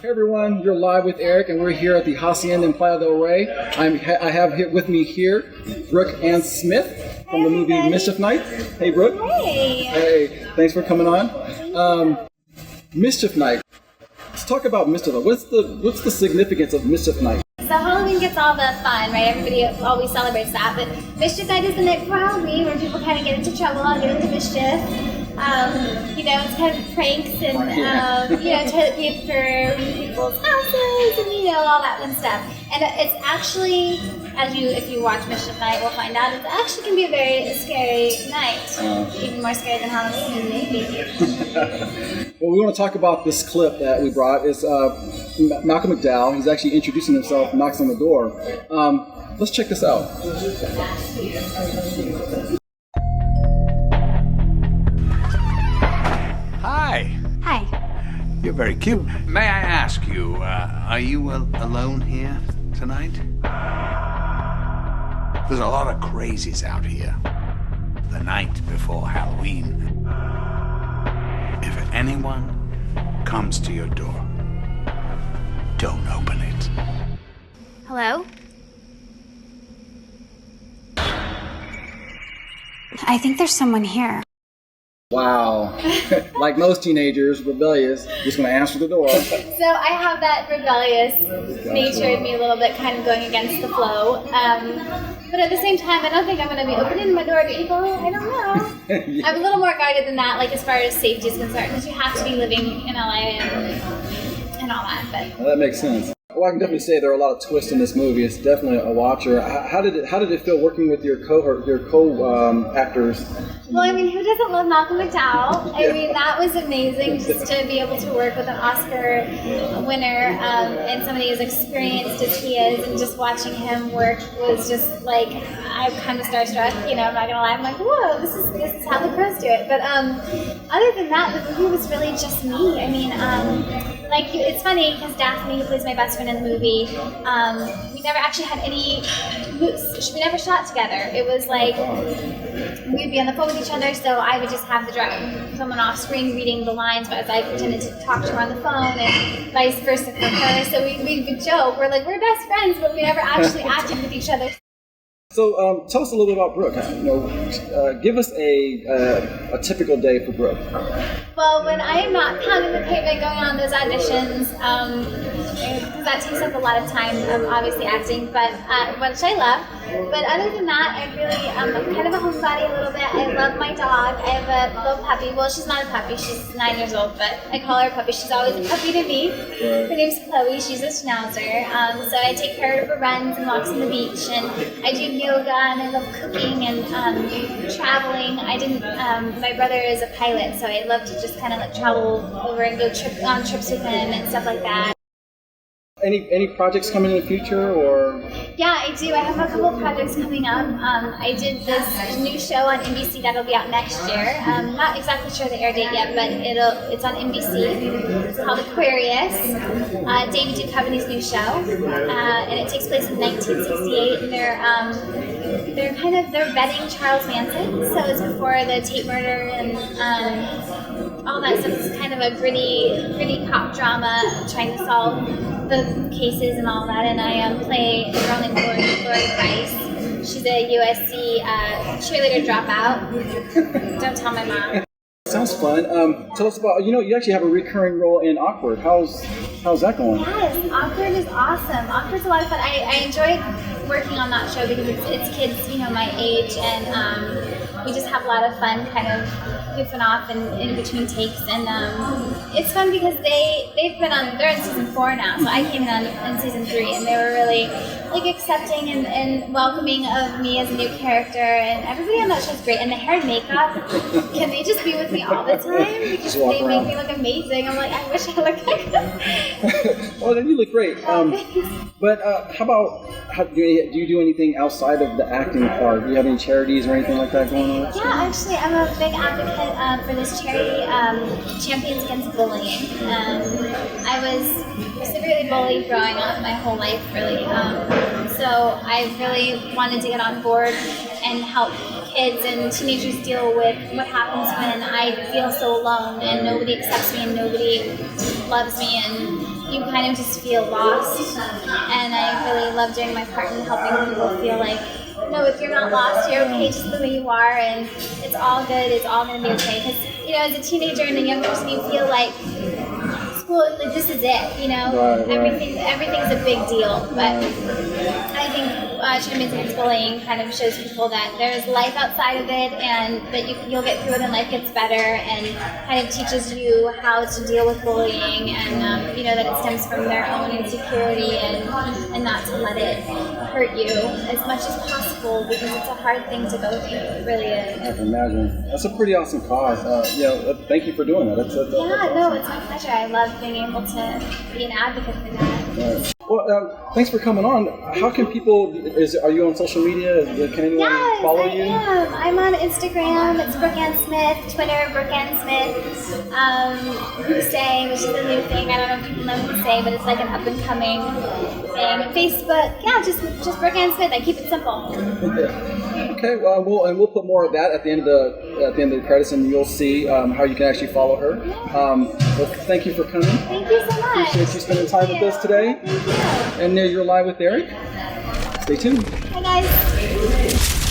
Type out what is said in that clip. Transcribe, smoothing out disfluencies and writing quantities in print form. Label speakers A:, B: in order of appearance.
A: Hey everyone, you're live with Eric, and we're here at the Hacienda in Playa del Rey. I have here with me here Brooke Anne Smith from the movie Mischief Night. Hey Brooke.
B: Hey.
A: Hey, thanks for coming on. Mischief Night. Let's talk about Mischief Night. What's the significance of Mischief Night?
B: So Halloween gets all the fun, right? Everybody always celebrates that. But Mischief Night is the night before Halloween where people kind of get into trouble and get into mischief. It's kind of pranks and, toilet paper in people's houses and, all that fun stuff. And it's actually, if you watch Mischief Night, we'll find out, it actually can be a very scary night. Even more scary than Halloween, maybe.
A: Well, we want to talk about this clip that we brought. It's Malcolm McDowell. He's actually introducing himself, knocks on the door. Let's check this out.
C: Hi. You're very cute. May I ask you, are you alone here tonight? There's a lot of crazies out here. The night before Halloween. If anyone comes to your door, don't open it.
D: Hello? I think there's someone here.
A: Wow. Like most teenagers, rebellious, just going to answer the door.
B: So I have that rebellious nature in me a little bit, kind of going against the flow. But at the same time, I don't think I'm going to be opening my door to people. I don't know. Yeah. I'm a little more guarded than that, like as far as safety is concerned, because you have to be living in LA and all that. But
A: well, that makes sense. Well, I can definitely say there are a lot of twists in this movie. It's definitely a watcher. How did it feel working with your actors?
B: Well, I mean, who doesn't love Malcolm McDowell? I mean, that was amazing just to be able to work with an Oscar winner and somebody as experienced as he is, and just watching him work was just like, I'm kind of starstruck. I'm not gonna lie. I'm like, whoa, this is how the pros do it. But other than that, the movie was really just me. I mean, it's funny because Daphne, who plays my best friend in the movie, we never actually had any moves. We never shot together. It was like we'd be on the phone with each other, so I would just have someone off screen reading the lines, but I pretended to talk to her on the phone, and vice versa for her. So we would joke. We're like, we're best friends, but we never actually acted with each other.
A: So tell us a little bit about Brooke. Give us a typical day for Brooke.
B: Well, when I am not pounding the pavement going on those auditions, because that takes up a lot of time, obviously acting, but which I love. But other than that, I really I'm kind of a homebody a little bit. I love my dog. I have a little puppy. Well, she's not a puppy. She's 9 years old, but I call her a puppy. She's always a puppy to me. Her name's Chloe. She's a schnauzer. So I take her for runs and walks on the beach, and I do yoga, and I love cooking and traveling. My brother is a pilot, so I love to just kind of travel over and go on trips with him and stuff like that.
A: Any projects coming in the future, or?
B: Yeah, I do. I have a couple of projects coming up. I did this new show on NBC that'll be out next year. Not exactly sure the air date yet, but it's on NBC. It's called Aquarius. David Duchovny's new show, and it takes place in 1968. And they're vetting Charles Manson, so it's before the Tate murder and all that stuff. It's kind of a gritty cop drama trying to solve the cases and all that, and I play a girl named Lori Price. She's a USC cheerleader dropout. Don't tell my mom.
A: Sounds fun. Tell us about, you actually have a recurring role in Awkward. How's that going?
B: Yes, Awkward is awesome. Awkward's a lot of fun. I enjoyed working on that show because it's kids, my age, and we just have a lot of fun kind of goofing off in between takes, and it's fun because they're in season 4 now, so I came in season 3, and they were really accepting and welcoming of me as a new character, and everybody on that show is great. And the hair and makeup, can they just be with me all the time? Because they make me look amazing. I'm like, I wish I looked like that.
A: Well, then you look great. But do you do anything outside of the acting part? Do you have any charities or anything like that going on?
B: Yeah, actually, I'm a big advocate for this charity, Champions Against Bullying. I was severely bullied growing up my whole life, really. So I really wanted to get on board and help kids and teenagers deal with what happens when I feel so alone and nobody accepts me and nobody loves me and you kind of just feel lost. And I really love doing my part in helping people feel like, no, if you're not lost, you're okay just the way you are, and it's all good, it's all going to be okay. Because, as a teenager and a young person, you feel like school, like this is it,
A: Right.
B: Everything's a big deal. But I think Champions Against Bullying kind of shows people that there's life outside of it, and that you'll get through it and life gets better, and kind of teaches you how to deal with bullying, and that it stems from their own insecurity, and not to let it hurt you as much as possible, because it's a hard thing to go through. It really is.
A: I can imagine. That's a pretty awesome cause. Thank you for doing that. That's
B: It's my pleasure. I love being able to be an advocate for that.
A: Right. Well, thanks for coming on. How can people? Are you on social media? Can anyone follow you?
B: Yes, I am. I'm on Instagram. It's Brooke Anne Smith. Twitter, Brooke Anne Smith. Say, which is a new thing. I don't know if people know who say, but it's like an up and coming thing. Facebook, just Brooke Anne Smith. I keep it simple.
A: Okay. Well, we'll put more of that at the end of the credits, and you'll see how you can actually follow her. Well, thank you for coming.
B: Thank you so much.
A: Appreciate you spending time with us today.
B: Thank you.
A: And you're live with Eric. Stay tuned.
B: Hi guys.